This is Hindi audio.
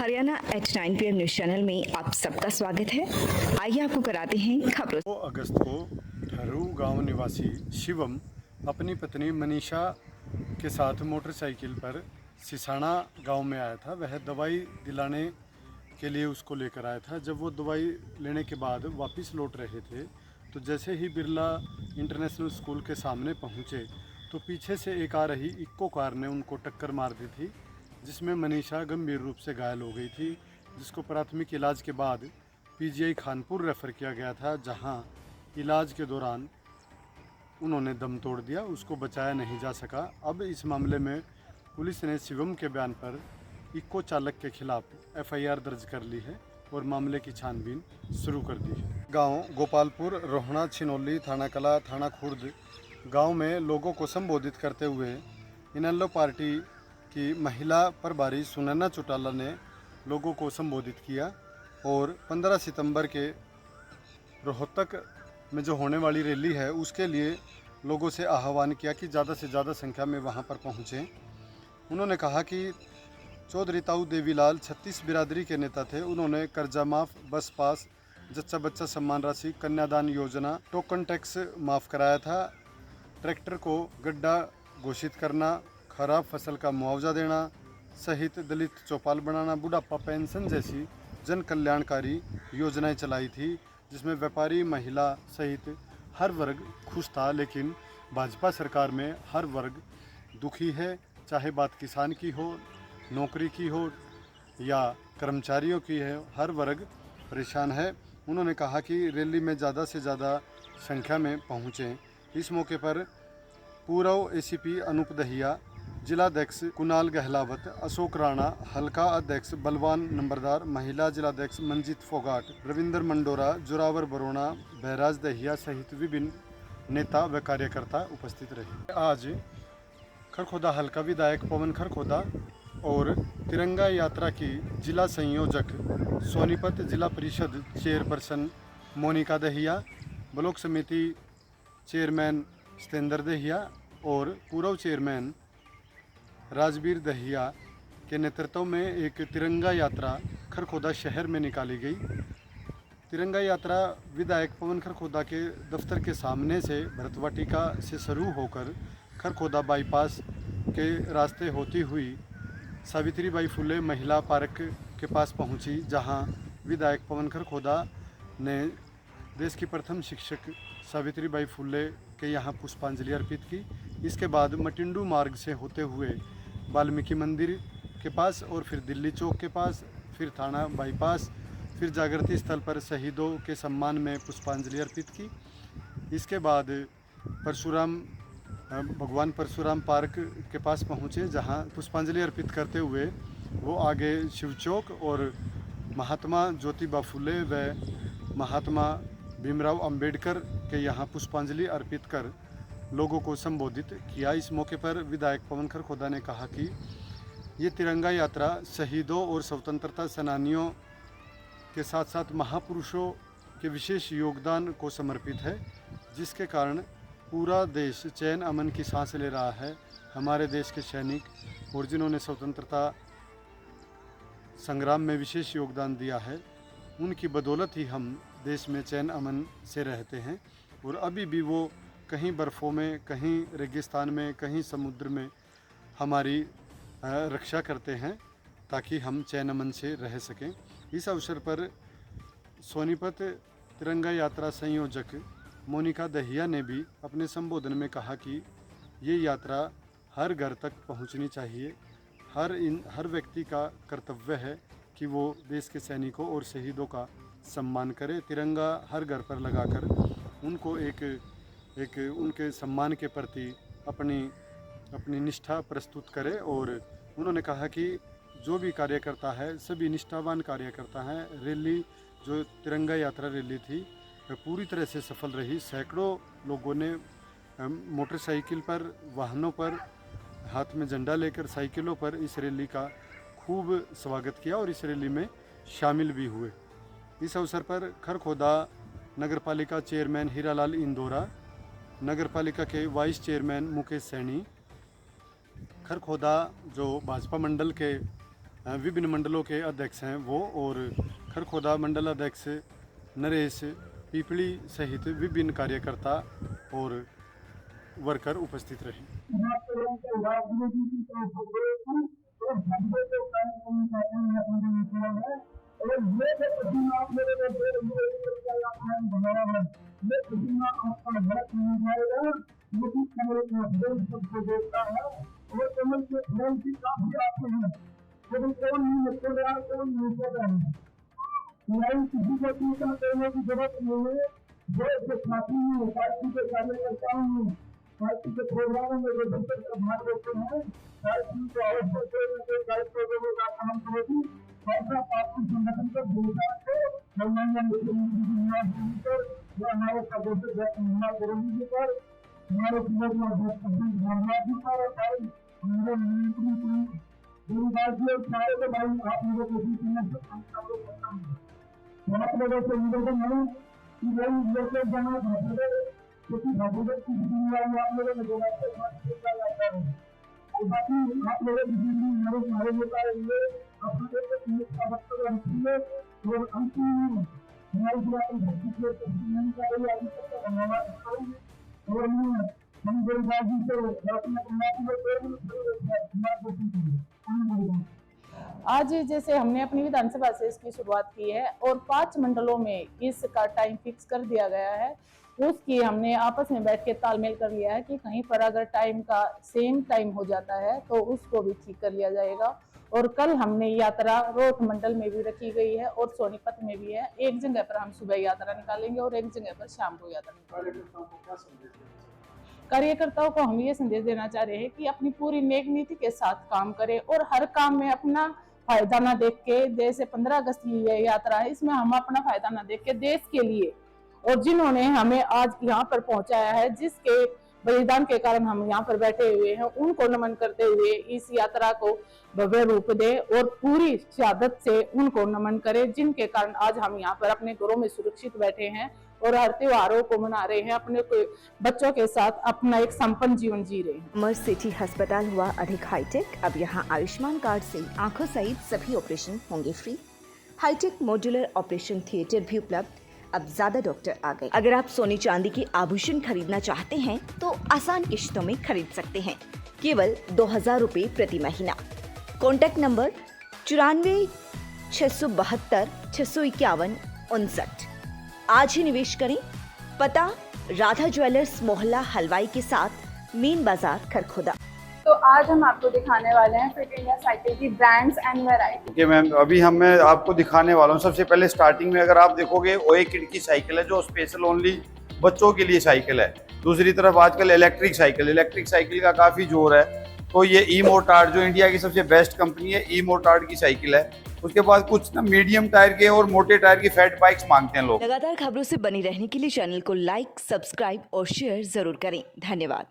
Haryana H9 PM news channel में आप सबका स्वागत है। आइए आपको कराते हैं खबरों। 2 अगस्त को ठहरू गांव निवासी शिवम अपनी पत्नी मनीषा के साथ मोटरसाइकिल पर सिसाना गांव में आया था। वह दवाई दिलाने के लिए उसको लेकर आया था। जब वो दवाई लेने के बाद वापस लौट रहे थे तो जैसे ही बिरला इंटरनेशनल स्कूल के सामने पहुंचे तो पीछे से एक आ रही इक्को कार ने उनको टक्कर मार दी थी, जिसमें मनीषा गंभीर रूप से घायल हो गई थी, जिसको प्राथमिक इलाज के बाद पीजीआई खानपुर रेफ़र किया गया था, जहां इलाज के दौरान उन्होंने दम तोड़ दिया, उसको बचाया नहीं जा सका। अब इस मामले में पुलिस ने शिवम के बयान पर इक्को चालक के खिलाफ एफआईआर दर्ज कर ली है और मामले की छानबीन शुरू कर दी है। गांव गोपालपुर, रोहना, छिनौली, थाना कला, थाना खुर्द गांव में लोगों को संबोधित करते हुए इनेलो पार्टी की महिला प्रभारी सुनैना चौटाला ने लोगों को संबोधित किया और 15 सितंबर के रोहतक में जो होने वाली रैली है उसके लिए लोगों से आह्वान किया कि ज़्यादा से ज़्यादा संख्या में वहां पर पहुँचें। उन्होंने कहा कि चौधरी ताऊ देवीलाल 36 बिरादरी के नेता थे। उन्होंने कर्जा माफ़, बस पास, जच्चा बच्चा सम्मान राशि, कन्यादान योजना, टोकन टैक्स माफ़ कराया था, ट्रैक्टर को गड्ढा घोषित करना, खराब फसल का मुआवजा देना सहित दलित चौपाल बनाना, बुढ़ापा पेंशन जैसी जन कल्याणकारी योजनाएं चलाई थी, जिसमें व्यापारी, महिला सहित हर वर्ग खुश था। लेकिन भाजपा सरकार में हर वर्ग दुखी है, चाहे बात किसान की हो, नौकरी की हो या कर्मचारियों की है, हर वर्ग परेशान है। उन्होंने कहा कि रैली में ज़्यादा से ज़्यादा संख्या में पहुँचें। इस मौके पर पूर्व एसीपी अनूप दहिया, जिलाध्यक्ष कुणाल गहलावत, अशोक राणा, हल्का अध्यक्ष बलवान नंबरदार, महिला जिलाध्यक्ष मंजीत फोगाट, रविंदर मंडोरा, जोरावर बरोना, बहराज दहिया सहित विभिन्न नेता व कार्यकर्ता उपस्थित रहे। आज खरखोदा हल्का विधायक पवन खरखोदा और तिरंगा यात्रा की जिला संयोजक सोनीपत, जिला परिषद चेयरपर्सन मोनिका दहिया, ब्लॉक समिति चेयरमैन सतेंद्र दहिया और पूर्व चेयरमैन राजवीर दहिया के नेतृत्व में एक तिरंगा यात्रा खरखोदा शहर में निकाली गई। तिरंगा यात्रा विधायक पवन खरखोदा के दफ्तर के सामने से भरतवाटिका से शुरू होकर खरखोदा बाईपास के रास्ते होती हुई सावित्रीबाई फुले महिला पार्क के पास पहुंची, जहां विधायक पवन खरखोदा ने देश की प्रथम शिक्षक सावित्रीबाई फुले के यहाँ पुष्पांजलि अर्पित की। इसके बाद मटिंडू मार्ग से होते हुए वाल्मीकि मंदिर के पास और फिर दिल्ली चौक के पास, फिर थाना बाईपास, फिर जागृति स्थल पर शहीदों के सम्मान में पुष्पांजलि अर्पित की। इसके बाद भगवान परशुराम पार्क के पास पहुँचे, जहाँ पुष्पांजलि अर्पित करते हुए वो आगे शिव चौक और महात्मा ज्योतिबा फुले व महात्मा भीमराव अंबेडकर के यहाँ पुष्पांजलि अर्पित कर लोगों को संबोधित किया। इस मौके पर विधायक पवन खरखोदा ने कहा कि ये तिरंगा यात्रा शहीदों और स्वतंत्रता सेनानियों के साथ साथ महापुरुषों के विशेष योगदान को समर्पित है, जिसके कारण पूरा देश चैन अमन की सांस ले रहा है। हमारे देश के सैनिक और जिन्होंने स्वतंत्रता संग्राम में विशेष योगदान दिया है, उनकी बदौलत ही हम देश में चैन अमन से रहते हैं। और अभी भी वो कहीं बर्फ़ों में, कहीं रेगिस्तान में, कहीं समुद्र में हमारी रक्षा करते हैं ताकि हम चैन अमन से रह सकें। इस अवसर पर सोनीपत तिरंगा यात्रा संयोजक मोनिका दहिया ने भी अपने संबोधन में कहा कि ये यात्रा हर घर तक पहुंचनी चाहिए। हर व्यक्ति का कर्तव्य है कि वो देश के सैनिकों और शहीदों का सम्मान करे, तिरंगा हर घर पर लगाकर उनको एक उनके सम्मान के प्रति अपनी निष्ठा प्रस्तुत करे। और उन्होंने कहा कि जो भी कार्यकर्ता है सभी निष्ठावान कार्यकर्ता हैं। रैली जो तिरंगा यात्रा रैली थी वह पूरी तरह से सफल रही। सैकड़ों लोगों ने मोटरसाइकिल पर, वाहनों पर, हाथ में झंडा लेकर, साइकिलों पर इस रैली का खूब स्वागत किया और इस रैली में शामिल भी हुए। इस अवसर पर खरखोदा नगरपालिका चेयरमैन हीरालाल इंदौरा, नगरपालिका के वाइस चेयरमैन मुकेश सैनी, खरखोदा जो भाजपा मंडल के विभिन्न मंडलों के अध्यक्ष हैं वो और खरखोदा मंडल अध्यक्ष नरेश पीपली सहित विभिन्न कार्यकर्ता और वर्कर उपस्थित रहे। किसी को चिंता करने की जरूरत नहीं है। जो साथी हैं पार्टी के कार्यकर्ताओं में पार्टी के प्रोग्रामों में जो बेहतर का भाग लेते हैं पार्टी को आवश्यक दायित्व देने का काम करेगी। ऐसा पार्टी संगठन को भूमिका को सम्मान पर हमारे सदस्य महिला करेंगे जी पर हमारे पूर्व धर्मा जी पर हमारे मंत्री सारे के भाई आप लोगों को भी आप लोगों से निवेदन है कि वही लोग जाना भागीदार क्योंकि भागीदार की जिम्मेदारी आप लोगों ने देना जाता है। और बाकी आप लोगों की जिम्मेदारी हमारे नेता रहेंगे अपने को वक्तव्य रखिए और अंतिम हमारी जिला की भर्ती के नहीं करेंगे अभी तक धन्यवाद करेंगे और हम गरीबाजी से अपने आज जैसे हमने अपनी विधानसभा से इसकी शुरुआत की है और 5 मंडलों में इसका टाइम फिक्स कर दिया गया है। उसकी हमने आपस में बैठ के तालमेल कर लिया है कि कहीं पर अगर टाइम का सेम टाइम हो जाता है तो उसको भी ठीक कर लिया जाएगा। और कल हमने यात्रा रोठ मंडल में भी रखी गई है और सोनीपत में भी है। एक जगह पर हम सुबह यात्रा निकालेंगे और एक जगह पर शाम को यात्रा निकालेंगे। कार्यकर्ताओं को हम ये संदेश देना चाह रहे हैं कि अपनी पूरी नेक नीति के साथ काम करें और हर काम में अपना फायदा ना देख के, जैसे 15 अगस्त की ये यात्रा है इसमें हम अपना फायदा ना देख के देश के लिए और जिन्होंने हमें आज यहाँ पर पहुंचाया है, जिसके बलिदान के कारण हम यहाँ पर बैठे हुए हैं, उनको नमन करते हुए इस यात्रा को भव्य रूप दे और पूरी शहादत से उनको नमन करें, जिनके कारण आज हम यहाँ पर अपने घरों में सुरक्षित बैठे हैं और हर त्योहारों को मना रहे हैं, अपने बच्चों के साथ अपना एक संपन्न जीवन जी रहे हैं। अमर सिटी अस्पताल हुआ अधिक हाईटेक। अब यहाँ आयुष्मान कार्ड से आंखों सहित सभी ऑपरेशन होंगे free. High tech modular operation theatre भी उपलब्ध। अब ज्यादा डॉक्टर आ गए। अगर आप सोने चांदी के आभूषण खरीदना चाहते हैं तो आसान किश्तों में खरीद सकते हैं, केवल 2000 रुपए प्रति महीना। Contact number 94 672 651 59। आज ही निवेश करें। पता राधा ज्वेलर्स मोहल्ला हलवाई के साथ मेन बाजार खरखोदा। तो आज हम आपको दिखाने वाले हैं फिट इंडिया साइकिल की brands and variety. Okay ma'am, अभी मैं आपको दिखाने वाला हूँ। सबसे पहले स्टार्टिंग में अगर आप देखोगे ओए किड की साइकिल है जो स्पेशल ओनली बच्चों के लिए साइकिल है। दूसरी तरफ आजकल इलेक्ट्रिक साइकिल का काफ़ी जोर है। तो ये ई मोटार्ड जो इंडिया की सबसे बेस्ट कंपनी है, ई मोटार्ड की साइकिल है। उसके बाद कुछ ना मीडियम टायर के और मोटे टायर की फैट बाइक्स मांगते हैं लोग। लगातार खबरों से बनी रहने के लिए चैनल को लाइक, सब्सक्राइब और शेयर जरूर करें। धन्यवाद।